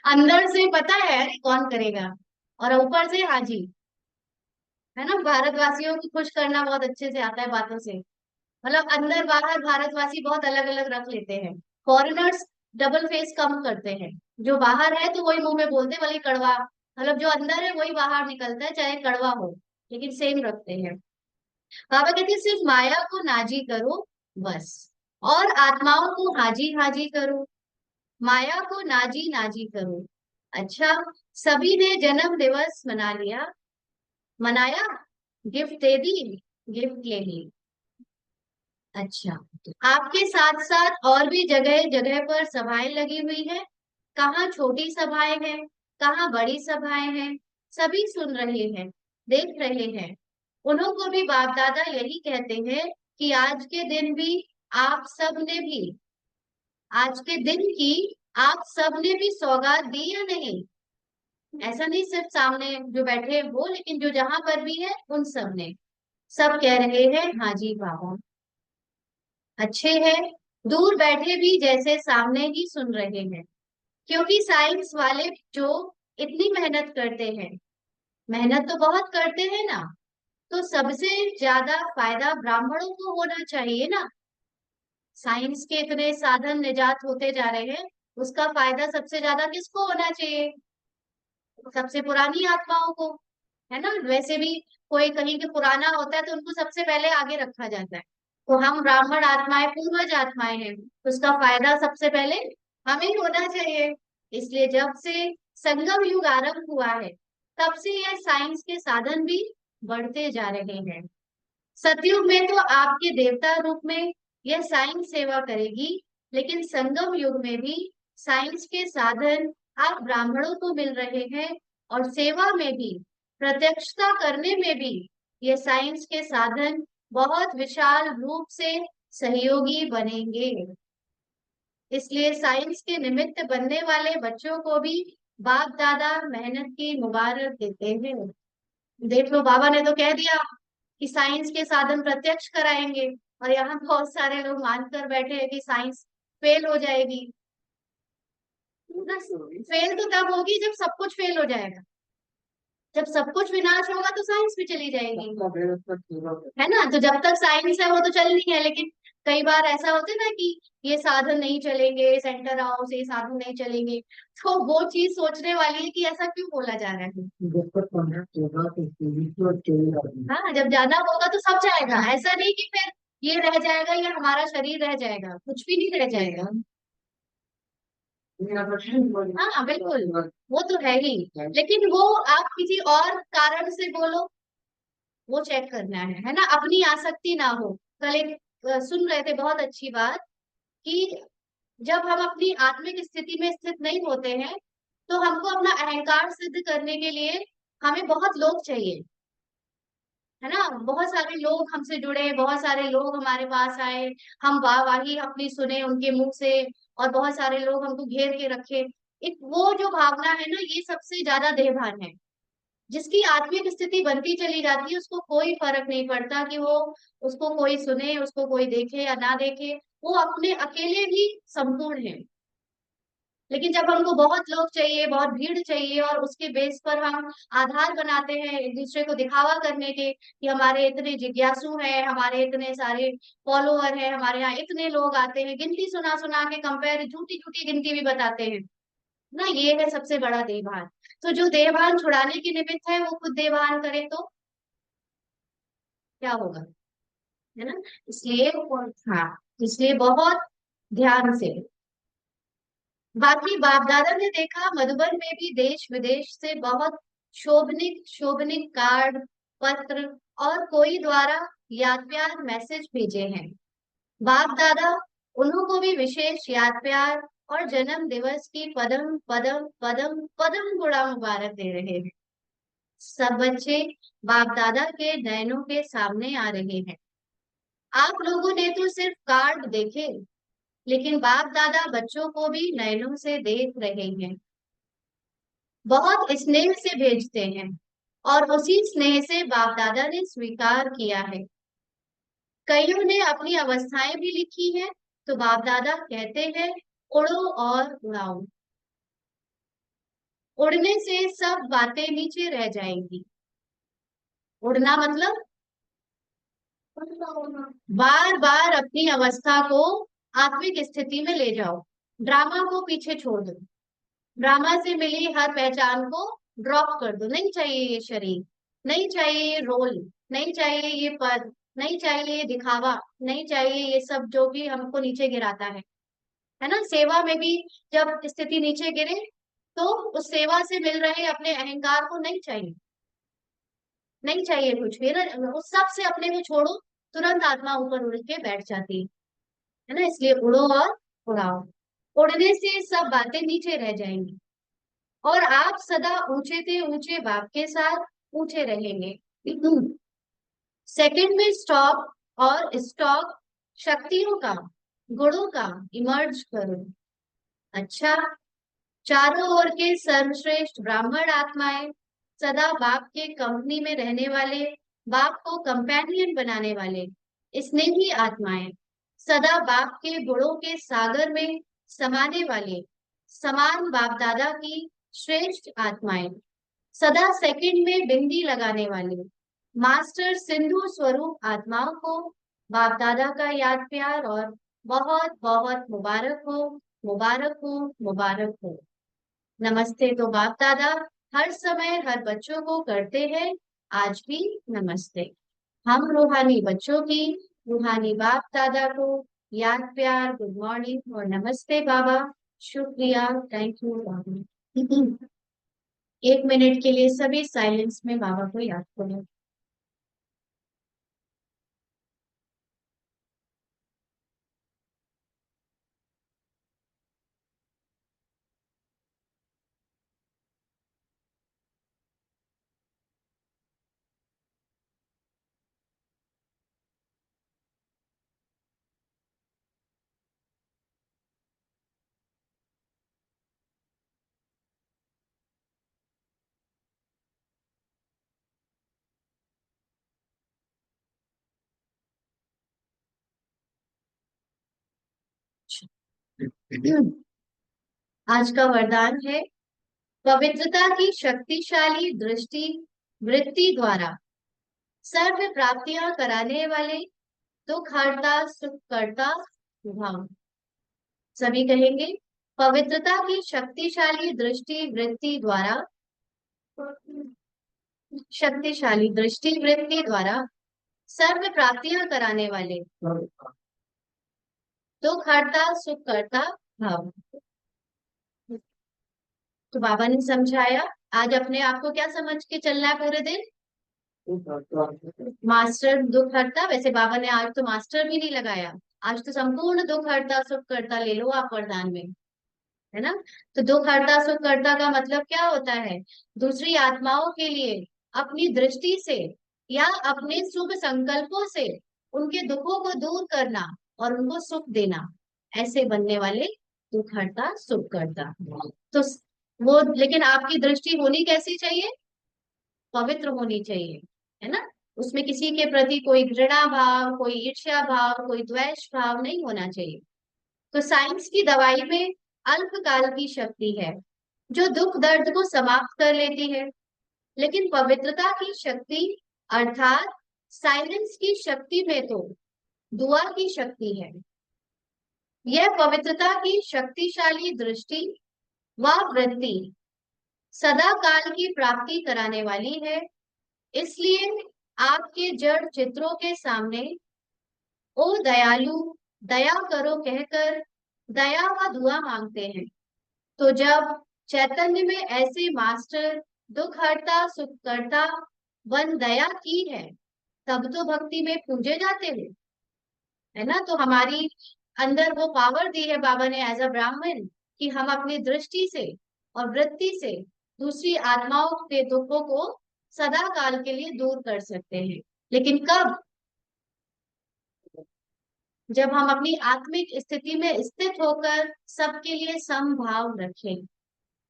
अंदर से पता है कौन करेगा, और ऊपर से हाजी, है ना। भारतवासियों को खुश करना बहुत अच्छे से आता है बातों से, मतलब अंदर बाहर भारतवासी बहुत अलग अलग रख लेते हैं। फॉरेनर्स डबल फेस कम करते हैं, जो बाहर है तो वही मुंह में बोलते हैं, भले कड़वा, मतलब जो अंदर है वही बाहर निकलता है, चाहे कड़वा हो, लेकिन सेम रखते हैं। बाबा कहते हैं सिर्फ माया को नाजी करो बस, और आत्माओं को हाजी हाजी करो, माया को नाजी नाजी करो। अच्छा, सभी ने जन्म दिवस मना लिया, मनाया, गिफ्ट दे दी, गिफ्ट ले ली। अच्छा, आपके साथ साथ और भी जगह जगह पर सभाएं लगी हुई है। कहाँ छोटी सभाएं हैं, कहाँ बड़ी सभाएं हैं, सभी सुन रहे हैं, देख रहे हैं। उन्हों को भी बाप दादा यही कहते हैं कि आज के दिन भी आप सब ने भी, आज के दिन की आप सब ने भी सौगात दी या नहीं। ऐसा नहीं सिर्फ सामने जो बैठे हैं वो, लेकिन जो जहां पर भी है उन सब ने, सब कह रहे हैं हाँ जी बाबा अच्छे हैं। दूर बैठे भी जैसे सामने ही सुन रहे हैं। क्योंकि साइंस वाले जो इतनी मेहनत करते हैं, मेहनत तो बहुत करते हैं ना, तो सबसे ज्यादा फायदा ब्राह्मणों को होना चाहिए ना। साइंस के इतने साधन निजात होते जा रहे हैं, उसका फायदा सबसे ज्यादा किसको होना चाहिए? सबसे पुरानी आत्माओं को, है ना। वैसे भी कोई कहीं के पुराना होता है तो उनको सबसे पहले आगे रखा जाता है। तो हम ब्राह्मण आत्माएं, पूर्वज आत्माएं हैं, तो उसका फायदा सबसे पहले हमें ही होना चाहिए। इसलिए जब से संगम युग आरंभ हुआ है, तब से यह साइंस के साधन भी बढ़ते जा रहे हैं। सतयुग में तो आपके देवता रूप में यह साइंस सेवा करेगी, लेकिन संगम युग में भी साइंस के साधन आप ब्राह्मणों को मिल रहे हैं, और सेवा में भी, प्रत्यक्षता करने में भी ये साइंस के साधन बहुत विशाल रूप से सहयोगी बनेंगे। इसलिए साइंस के निमित्त बनने वाले बच्चों को भी बाप दादा मेहनत की मुबारक देते हैं। देख लो, बाबा ने तो कह दिया कि साइंस के साधन प्रत्यक्ष कराएंगे, और यहाँ बहुत सारे लोग मानकर बैठे हैं कि साइंस फेल हो जाएगी। फेल तो तब होगी जब सब कुछ फेल हो जाएगा। जब सब कुछ विनाश होगा तो साइंस भी चली जाएगी, है ना। तो जब तक साइंस है वो तो चल रही है, लेकिन कई बार ऐसा होता है ना कि ये साधन नहीं चलेंगे, सेंटर हाउस ये साधन नहीं चलेंगे, तो वो चीज सोचने वाली है कि ऐसा क्यों बोला जा रहा है। हाँ, जब जाना होगा तो सब जाएगा, ऐसा नहीं कि फिर ये रह जाएगा या हमारा शरीर रह जाएगा, कुछ भी नहीं रह जाएगा। हाँ बिल्कुल, वो तो है ही, लेकिन वो आप किसी और कारण से बोलो, वो चेक करना है ना, अपनी आसक्ति ना हो। कल एक सुन रहे थे बहुत अच्छी बात, कि जब हम अपनी आत्मिक स्थिति में स्थित नहीं होते हैं, तो हमको अपना अहंकार सिद्ध करने के लिए हमें बहुत लोग चाहिए, है ना। बहुत सारे लोग हमसे जुड़े, बहुत सारे लोग हमारे पास आए, हम वाहवाही अपनी सुने उनके मुंह से, और बहुत सारे लोग हमको घेर के रखे। एक वो जो भावना है ना, ये सबसे ज्यादा देहभान है। जिसकी आत्मिक स्थिति बनती चली जाती है, उसको कोई फर्क नहीं पड़ता कि वो, उसको कोई सुने, उसको कोई देखे या ना देखे, वो अपने अकेले ही संपूर्ण है। लेकिन जब हमको बहुत लोग चाहिए, बहुत भीड़ चाहिए, और उसके बेस पर हम आधार बनाते हैं एक दूसरे को दिखावा करने के, कि हमारे इतने जिज्ञासु हैं, हमारे इतने सारे फॉलोअर हैं, हमारे यहाँ इतने लोग आते हैं, गिनती सुना सुना के कंपेयर, झूठी झूठी गिनती भी बताते हैं ना, ये है सबसे बड़ा देहभान। तो जो देहभान छुड़ाने के निमित्त है, वो खुद देहभान करे तो क्या होगा, है ना। इसलिए, हाँ, इसलिए बहुत ध्यान से। बाकी बाप दादा ने देखा, मधुबन में भी देश विदेश से बहुत शोभनिक शोभनिक कार्ड, पत्र और कोई द्वारा याद प्यार मैसेज भेजे हैं। बाप दादा उन्हों को भी विशेष याद प्यार और जन्म दिवस की पदम पदम पदम पदम गुणा मुबारक दे रहे हैं। सब बच्चे बाप दादा के नयनों के सामने आ रहे हैं। आप लोगों ने तो सिर्फ कार्ड देखे, लेकिन बाप दादा बच्चों को भी नयनों से देख रहे हैं, बहुत स्नेह से भेजते हैं, और उसी स्नेह से बाप दादा ने स्वीकार किया है। कईयों ने अपनी अवस्थाएं भी लिखी हैं, तो बाप दादा कहते हैं, उड़ो और उड़ाओ। उड़ने से सब बातें नीचे रह जाएंगी। उड़ना मतलब बार बार अपनी अवस्था को आत्मिक स्थिति में ले जाओ, ड्रामा को पीछे छोड़ दो, ड्रामा से मिली हर पहचान को ड्रॉप कर दो। नहीं चाहिए ये शरीर, नहीं चाहिए ये रोल, नहीं चाहिए ये पद, नहीं चाहिए ये दिखावा, नहीं चाहिए ये सब जो भी हमको नीचे गिराता है ना। सेवा में भी जब स्थिति नीचे गिरे, तो उस सेवा से मिल रहे अपने अहंकार को नहीं चाहिए, नहीं चाहिए कुछ भी ना, उस सब से अपने को छोड़ो, तुरंत आत्मा ऊपर उड़ के बैठ जाती है ना। इसलिए उड़ो और उड़ाओ। उड़ने से सब बातें नीचे रह जाएंगी, और आप सदा ऊंचे से ऊंचे बाप के साथ ऊंचे रहेंगे। सेकंड में स्टॉप और स्टॉक शक्तियों का, गुणों का इमर्ज करो। अच्छा, चारों ओर के सर्वश्रेष्ठ ब्राह्मण आत्माएं, सदा बाप के कंपनी में रहने वाले, बाप को कंपेनियन बनाने वाले स्नेही आत्माएं, सदा बाप के गुणों के सागर में समाने वाले समान बाप दादा की श्रेष्ठ आत्माएं, सदा सेकंड में बिंदी लगाने वाले मास्टर सिंधु स्वरूप आत्माओं को बाप दादा का याद प्यार और बहुत बहुत मुबारक हो, मुबारक हो, मुबारक हो। नमस्ते तो बाप दादा हर समय हर बच्चों को करते हैं, आज भी नमस्ते। हम रूहानी बच्चों की रूहानी बाप दादा को याद प्यार, गुड मॉर्निंग और नमस्ते बाबा, शुक्रिया, थैंक यू बाबा। 1 मिनट के लिए सभी साइलेंस में बाबा को याद करो। आज का वरदान है पवित्रता की शक्तिशाली दृष्टि वृत्ति द्वारा सर्व प्राप्तियां कराने वाले दुख हरता सुख करता भाव। सभी कहेंगे पवित्रता की शक्तिशाली दृष्टि वृत्ति द्वारा, शक्तिशाली दृष्टि वृत्ति द्वारा सर्व प्राप्तियां कराने वाले दुख हरता सुख करता भाव। तो बाबा ने समझाया, आज अपने आप को क्या समझ के चलना है पूरे दिन? मास्टर दुख हरता। वैसे बाबा ने आज तो मास्टर भी नहीं लगाया, आज तो संपूर्ण दुख हरता सुख करता ले लो आप वरदान में, है ना। तो दुख हरता सुख करता का मतलब क्या होता है? दूसरी आत्माओं के लिए अपनी दृष्टि से या अपने शुभ संकल्पों से उनके दुखों को दूर करना और उनको सुख देना, ऐसे बनने वाले दुख हरता सुख करता। तो वो, लेकिन आपकी दृष्टि होनी कैसी चाहिए? पवित्र होनी चाहिए, है ना। उसमें किसी के प्रति कोई घृणा भाव, कोई ईर्ष्या भाव, कोई द्वेष भाव नहीं होना चाहिए। तो साइंस की दवाई में अल्पकाल की शक्ति है जो दुख दर्द को समाप्त कर लेती है, लेकिन पवित्रता की शक्ति अर्थात साइलेंस की शक्ति में तो दुआ की शक्ति है। यह पवित्रता की शक्तिशाली दृष्टि व वृत्ति सदा काल की प्राप्ति कराने वाली है। इसलिए आपके जड़ चित्रों के सामने ओ दयालु दया करो कहकर दया व दुआ मांगते हैं। तो जब चैतन्य में ऐसे मास्टर दुख हरता सुख करता वन दया की है, तब तो भक्ति में पूजे जाते हैं, है ना। तो हमारी अंदर वो पावर दी है बाबा ने एज अ ब्राह्मण कि हम अपनी दृष्टि से और वृत्ति से दूसरी आत्माओं के दुखों को सदा काल के लिए दूर कर सकते हैं। लेकिन कब? जब हम अपनी आत्मिक स्थिति में स्थित होकर सबके लिए समभाव रखें,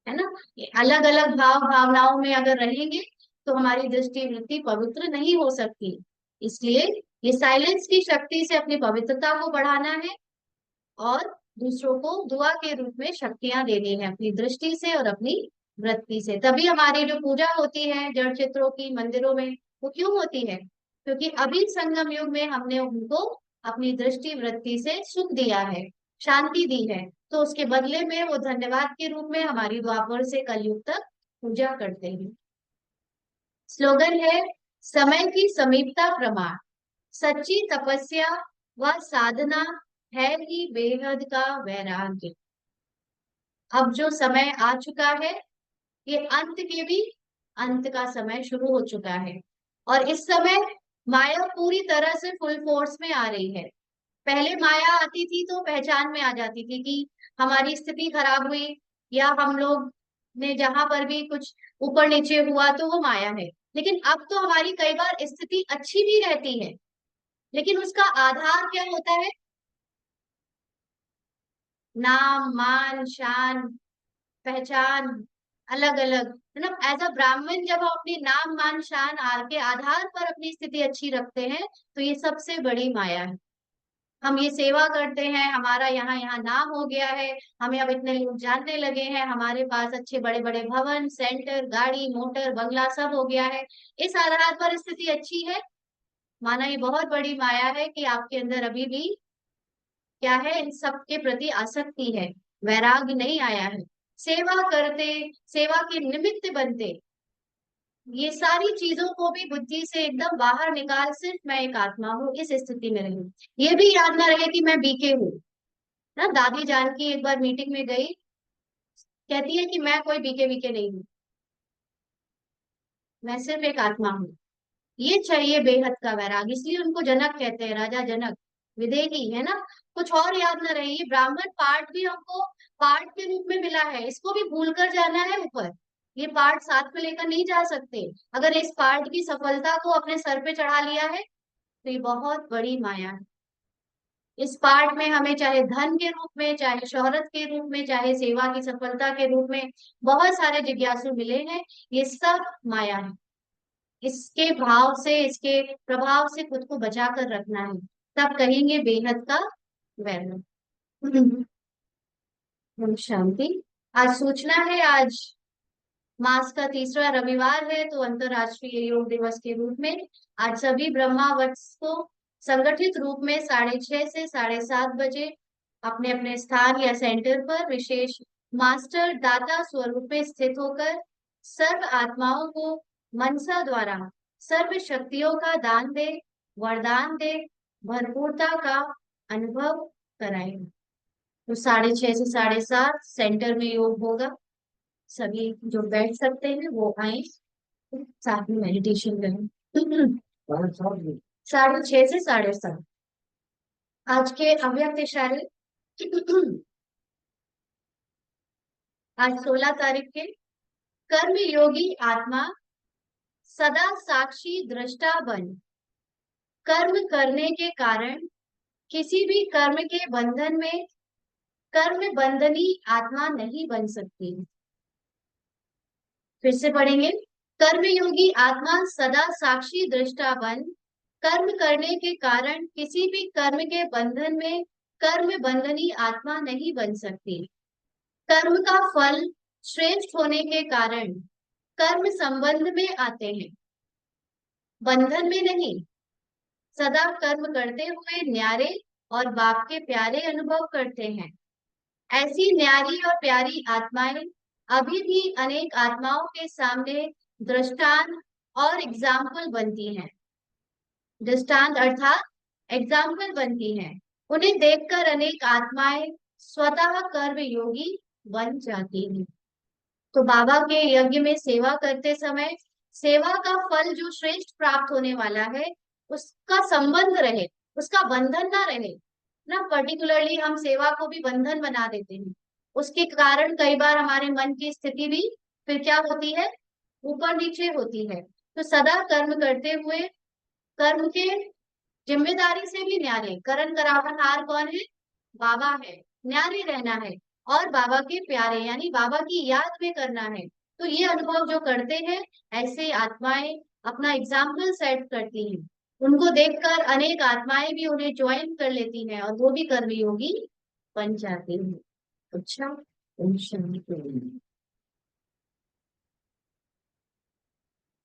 है ना। अलग अलग भाव भावनाओं में अगर रहेंगे तो हमारी दृष्टि वृत्ति पवित्र नहीं हो सकती। इसलिए ये साइलेंस की शक्ति से अपनी पवित्रता को बढ़ाना है और दूसरों को दुआ के रूप में शक्तियां देनी है अपनी दृष्टि से और अपनी वृत्ति से। तभी हमारी जो पूजा होती है जड़ चित्रों की मंदिरों में, वो क्यों होती है? क्योंकि अभी संगम युग में हमने उनको अपनी दृष्टि वृत्ति से सुख दिया है, शांति दी है, तो उसके बदले में वो धन्यवाद के रूप में हमारी द्वापर से कलयुग तक पूजा करते हैं। स्लोगन है समय की समीपता प्रमाण, सच्ची तपस्या व साधना है ही बेहद का वैराग्य। अब जो समय आ चुका है, ये अंत के भी अंत का समय शुरू हो चुका है और इस समय माया पूरी तरह से फुल फोर्स में आ रही है। पहले माया आती थी तो पहचान में आ जाती थी कि हमारी स्थिति खराब हुई या हम लोग ने जहां पर भी कुछ ऊपर नीचे हुआ तो वो माया है। लेकिन अब तो हमारी कई बार स्थिति अच्छी भी रहती है, लेकिन उसका आधार क्या होता है? नाम मान शान, पहचान अलग अलग, मतलब एज अ ब्राह्मण जब हम अपनी नाम मान शान के आधार पर अपनी स्थिति अच्छी रखते हैं, तो ये सबसे बड़ी माया है। हम ये सेवा करते हैं, हमारा यहाँ यहाँ नाम हो गया है, हमें अब इतने लोग जानने लगे हैं, हमारे पास अच्छे बड़े बड़े भवन, सेंटर, गाड़ी, मोटर, बंगला सब हो गया है। इस आधार पर स्थिति अच्छी है, माना ये बहुत बड़ी माया है कि आपके अंदर अभी भी क्या है, इन सब के प्रति आसक्ति है, वैराग्य नहीं आया है। सेवा करते, सेवा के निमित्त बनते, ये सारी चीजों को भी बुद्धि से एकदम बाहर निकाल, सिर्फ मैं एक आत्मा हूँ, इस स्थिति में रहूं। ये भी याद ना रहे कि मैं बीके हूँ। ना दादी जानकी एक बार मीटिंग में गई, कहती है कि मैं कोई बीके बीके नहीं हूँ, मैं सिर्फ एक आत्मा हूँ। ये चाहिए बेहद का वैराग, इसलिए उनको जनक कहते हैं, राजा जनक, विदेही है ना। कुछ और याद ना रहे, ये ब्राह्मण पाठ भी हमको पाठ के रूप में मिला है, इसको भी भूल कर जाना है ऊपर। ये पाठ साथ में लेकर नहीं जा सकते। अगर इस पाठ की सफलता को अपने सर पे चढ़ा लिया है, तो ये बहुत बड़ी माया है। इस पाठ में हमें चाहे धन के रूप में, चाहे शोहरत के रूप में, चाहे सेवा की सफलता के रूप में बहुत सारे जिज्ञासु मिले हैं। ये सब माया है। इसके भाव से, इसके प्रभाव से खुद को बचा कर रखना है, तब कहेंगे बेहद का वैभव। शांति। आज सूचना है, आज मास का तीसरा रविवार है, तो अंतरराष्ट्रीय योग दिवस के रूप में आज सभी ब्रह्मावर्त को संगठित रूप में 6:30 से 7:30 बजे अपने अपने स्थान या सेंटर पर विशेष मास्टर दाता स्वरूप में स्थित होकर सर्व आत्माओं को मनसा द्वारा सर्व शक्तियों का दान दे, वरदान दे, भरपूरता का अनुभव कराएं। तो 6:30 से 7:30 सेंटर में योग होगा। सभी जो बैठ सकते हैं वो आए, साथ में मेडिटेशन करें। 6:30 से 7:30 आज के अव्यक्त इशारे। आज 16 तारीख के, कर्म योगी आत्मा सदा साक्षी दृष्टा बन, कर्म करने के कारण किसी भी कर्म के बंधन में कर्म बंधनी आत्मा नहीं बन सकती। फिर से पढ़ेंगे। कर्म योगी आत्मा सदा साक्षी दृष्टा बन, कर्म करने के कारण किसी भी कर्म के बंधन में कर्म बंधनी आत्मा नहीं बन सकती। कर्म का फल श्रेष्ठ होने के कारण कर्म संबंध में आते हैं, बंधन में नहीं। सदा कर्म करते हुए न्यारे और बाप के प्यारे अनुभव करते हैं। ऐसी न्यारी और प्यारी आत्माएं अभी भी अनेक आत्माओं के सामने दृष्टांत और एग्जाम्पल बनती हैं। दृष्टांत अर्थात एग्जाम्पल बनती हैं। उन्हें देखकर अनेक आत्माएं स्वतः कर्म योगी बन जाती हैं। तो बाबा के यज्ञ में सेवा करते समय सेवा का फल जो श्रेष्ठ प्राप्त होने वाला है, उसका संबंध रहे, उसका बंधन ना रहे ना। पर्टिकुलरली हम सेवा को भी बंधन बना देते हैं, उसके कारण कई बार हमारे मन की स्थिति भी फिर क्या होती है, ऊपर नीचे होती है। तो सदा कर्म करते हुए कर्म के जिम्मेदारी से भी न्यारे, करण करावनहार कौन है, बाबा है, न्यारे रहना है और बाबा के प्यारे यानी बाबा की याद में करना है। तो ये अनुभव जो करते हैं, ऐसे आत्माएं अपना एग्जाम्पल सेट करती हैं। उनको देखकर अनेक आत्माएं भी उन्हें ज्वाइन कर लेती हैं और वो भी कर्मयोगी बन जाती हैं। अच्छा, ओम शांति।